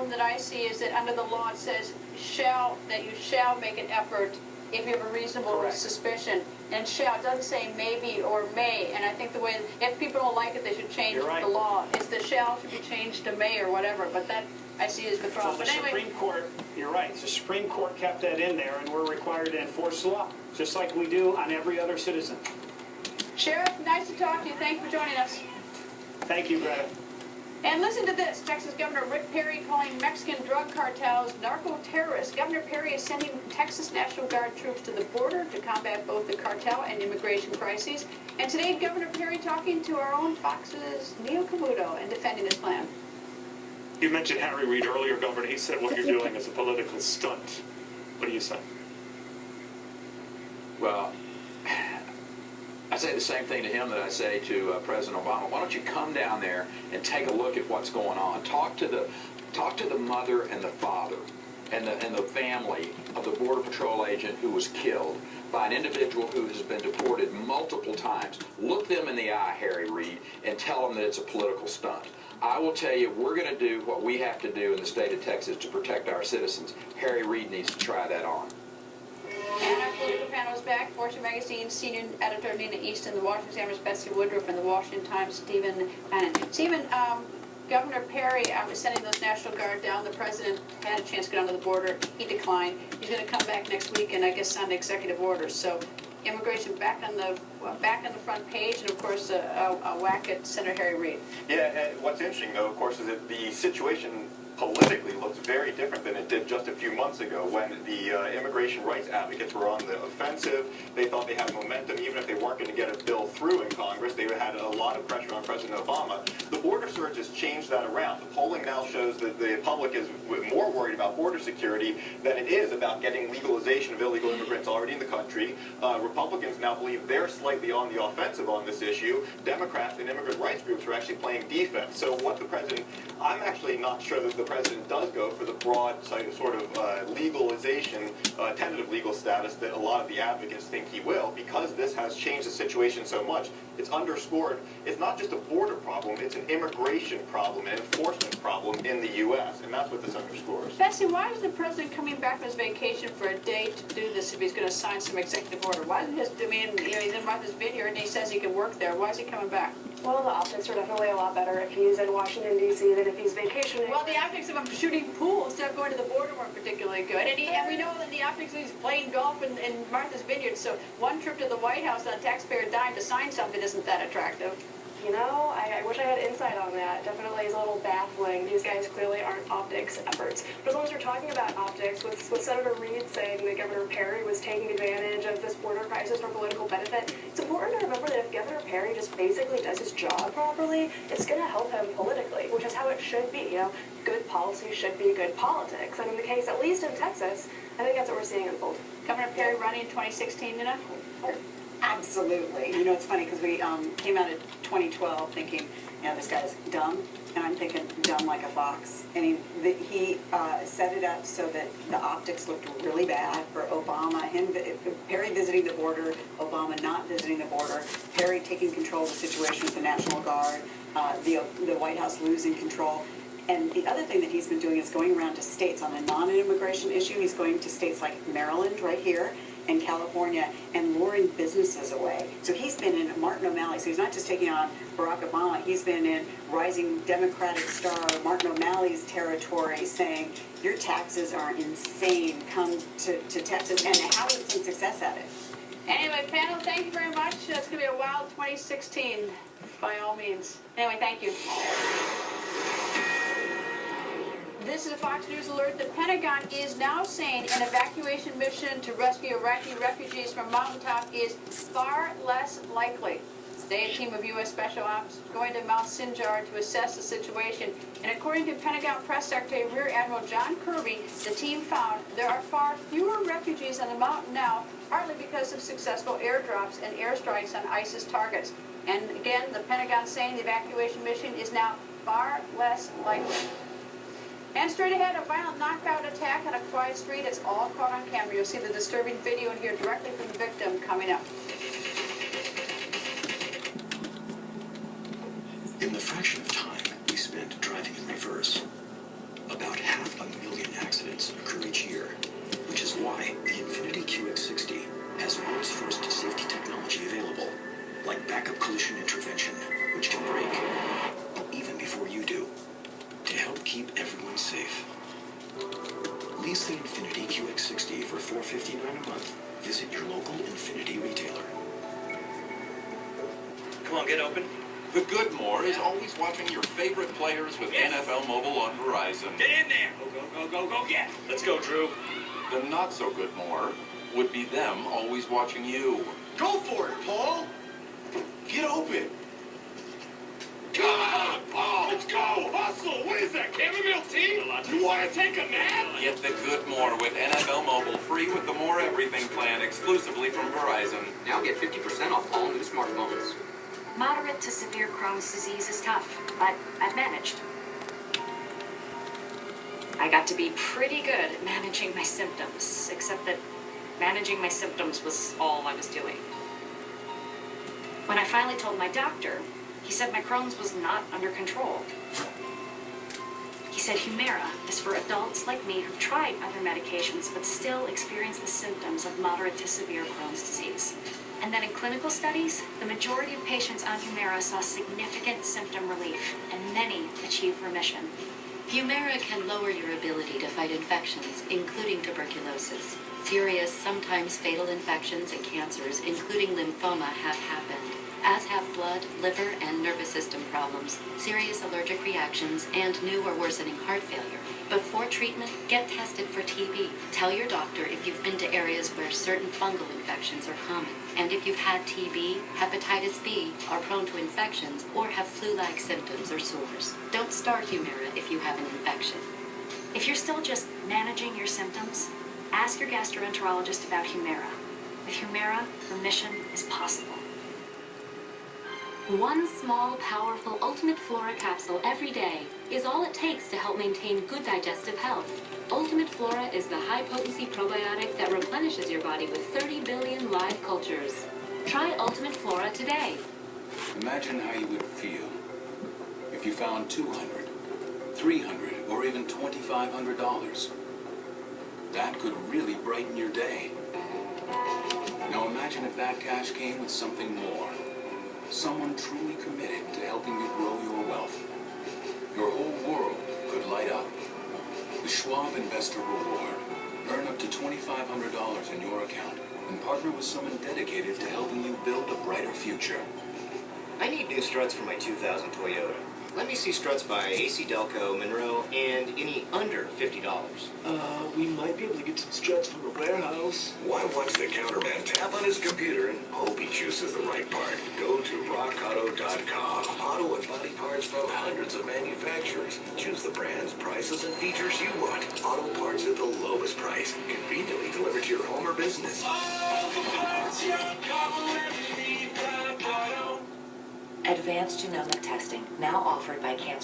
problem that I see is that under the law it says that you shall make an effort if you have a reasonable suspicion. And shall doesn't say maybe or may. And I think the way, if people don't like it, they should change the law. It's the shall should be changed to may or whatever. But that I see as the problem. Well, the Supreme Court, you're right. The Supreme Court kept that in there, and we're required to enforce the law, just like we do on every other citizen. Sheriff, nice to talk to you. Thanks for joining us. Thank you, Greta. And listen to this. Texas Governor Rick Perry calling Mexican drug cartels narco-terrorists. Governor Perry is sending Texas National Guard troops to the border to combat both the cartel and immigration crises. And today, Governor Perry talking to our own Fox's Neil Cavuto and defending his plan. You mentioned Harry Reid earlier, Governor. He said what you're doing is a political stunt. What do you say? Well, I say the same thing to him that I say to President Obama. Why don't you come down there and take a look at what's going on? Talk to the mother and the father and the family of the Border Patrol agent who was killed by an individual who has been deported multiple times. Look them in the eye, Harry Reid, and tell them that it's a political stunt. I will tell you, we're going to do what we have to do in the state of Texas to protect our citizens. Harry Reid needs to try that on. And our political panel is back. Fortune Magazine senior editor Nina Easton, the Washington Examiner's Betsy Woodruff, and the Washington Times' Stephen Bannon. Stephen, Governor Perry was sending those National Guard down. The president had a chance to get onto the border. He declined. He's going to come back next week and I guess sign executive orders. So immigration back on the front page, and of course a whack at Senator Harry Reid. Yeah, and what's interesting though, of course, is that the situation politically looks very different than it did just a few months ago when the immigration rights advocates were on the offensive. They thought they had momentum, even if they weren't going to get a bill through in Congress. They had a lot of pressure on President Obama. The border surge has changed that around. The polling now shows that the public is more worried about border security than it is about getting legalization of illegal immigrants already in the country. Republicans now believe they're slightly on the offensive on this issue. Democrats and immigrant rights groups are actually playing defense. So what the president, I'm actually not sure that the president does go for the broad sort of legalization, tentative legal status that a lot of the advocates think he will, because this has changed the situation so much. It's underscored, it's not just a border problem, it's an immigration problem, an enforcement problem in the U.S., and that's what this underscores. Betsy, why is the president coming back from his vacation for a day to do this if he's going to sign some executive order? Why isn't he's in Martha's Vineyard and he says he can work there. Why is he coming back? Well, the optics are definitely a lot better if he's in Washington, D.C. than if he's vacationing. Well, the optics of him shooting pool instead of going to the border weren't particularly good. And we know that the optics of he's playing golf in Martha's Vineyard, so one trip to the White House on taxpayer dime to sign something isn't that attractive. You know, I wish I had insight on that. Definitely is a little baffling. These guys clearly aren't optics experts. But as long as we're talking about optics, with Senator Reid saying that Governor Perry was taking advantage of this border crisis for political benefit, it's important to remember that if Governor Perry just basically does his job properly, it's going to help him politically, which is how it should be. You know, good policy should be good politics. And in the case, at least in Texas, I think that's what we're seeing unfold. Governor Perry running in 2016, you know? Absolutely. You know, it's funny because we came out of 2012 thinking, this guy's dumb, and I'm thinking dumb like a fox. And he set it up so that the optics looked really bad for Obama. Perry visiting the border, Obama not visiting the border, Perry taking control of the situation with the National Guard, the White House losing control. And the other thing that he's been doing is going around to states on a non-immigration issue. He's going to states like Maryland right here and California and luring businesses away. So he's been in Martin O'Malley. So he's not just taking on Barack Obama. He's been in rising Democratic star Martin O'Malley's territory saying, your taxes are insane. Come to Texas. And how has some success at it? Anyway, panel, thank you very much. It's going to be a wild 2016 by all means. Anyway, thank you. This is a Fox News alert. The Pentagon is now saying an evacuation mission to rescue Iraqi refugees from mountaintop is far less likely. Today, a team of U.S. Special Ops is going to Mount Sinjar to assess the situation. And according to Pentagon Press Secretary Rear Admiral John Kirby, the team found there are far fewer refugees on the mountain now, partly because of successful airdrops and airstrikes on ISIS targets. And again, the Pentagon saying the evacuation mission is now far less likely. And straight ahead, a violent knockout attack on a quiet street. It's all caught on camera. You'll see the disturbing video and hear directly from the victim coming up. In the fraction of time we spent driving in reverse, about half 500,000 accidents occur each year, which is why the Infiniti QX60 has world's first safety technology available, like backup collision intervention, which can brake even before you do, to help keep everyone safe. Lease the Infiniti QX60 for $459 a month. Visit your local Infiniti retailer. Come on, get open. The good more is always watching your favorite players with NFL Mobile on Verizon. Get in there. Go, get. Let's go, Drew. The not so good more would be them always watching you. Go for it, Paul. Get open. Come on, Paul. Let's go. Hustle. What is that, chamomile tea? You want to take a nap? Get the good more with NFL Mobile free with the More Everything plan exclusively from Verizon. Now get 50% off all new smartphones. Moderate to severe Crohn's disease is tough, but I've managed. I got to be pretty good at managing my symptoms, except that managing my symptoms was all I was doing. When I finally told my doctor, he said my Crohn's was not under control. He said Humira is for adults like me who've tried other medications but still experience the symptoms of moderate to severe Crohn's disease. And that in clinical studies, the majority of patients on Humira saw significant symptom relief, and many achieved remission. Humira can lower your ability to fight infections, including tuberculosis. Serious, sometimes fatal infections and cancers, including lymphoma, have happened, as have blood, liver, and nervous system problems, serious allergic reactions, and new or worsening heart failure. Before treatment, get tested for TB. Tell your doctor if you've been to areas where certain fungal infections are common. And if you've had TB, hepatitis B, are prone to infections, or have flu-like symptoms or sores. Don't start Humira if you have an infection. If you're still just managing your symptoms, ask your gastroenterologist about Humira. With Humira, remission is possible. One small, powerful Ultimate Flora capsule every day is all it takes to help maintain good digestive health. Ultimate Flora is the high-potency probiotic that replenishes your body with 30 billion live cultures. Try Ultimate Flora today. Imagine how you would feel if you found $200, $300, or even $2,500. That could really brighten your day. Now imagine if that cash came with something more. Someone truly committed to helping you grow your wealth. Your whole world could light up. The Schwab Investor Reward. Earn up to $2,500 in your account and partner with someone dedicated to helping you build a brighter future. I need new struts for my 2000 Toyota. Let me see struts by AC Delco, Monroe, and any under $50. We might be able to get some struts from a warehouse. Why watch the counterman tap on his computer and hope he chooses the right part? Go to rockauto.com. Auto and body parts from hundreds of manufacturers. Choose the brands, prices, and features you want. Auto parts at the lowest price. Conveniently delivered to your home or business. Advanced genomic testing, now offered by Cancer